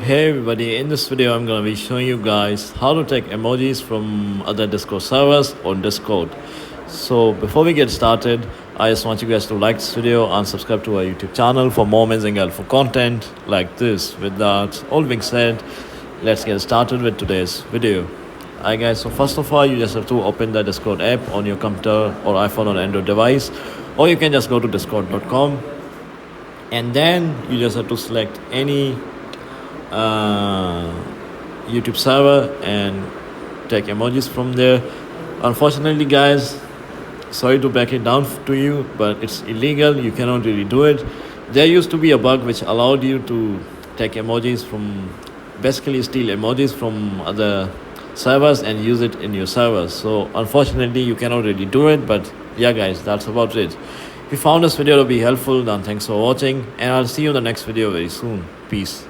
Hey everybody, in this video I'm gonna be showing you guys how to take emojis from other Discord servers on Discord. So before we get started, I just want you guys to like this video and subscribe to our YouTube channel for more amazing helpful content like this. With that all being said, let's get started with today's video. Alright guys, so first of all you just have to open the Discord app on your computer or iPhone or Android device, or you can just go to discord.com and then you just have to select any YouTube server and take emojis from there. Unfortunately guys, sorry to back it down to you, but it's illegal. You cannot really do it. There used to be a bug which allowed you to take emojis from, basically steal emojis from other servers and use it in your servers. So unfortunately you cannot really do it, but yeah guys, that's about it. If you found this video to be helpful, then thanks for watching and I'll see you in the next video very soon. Peace.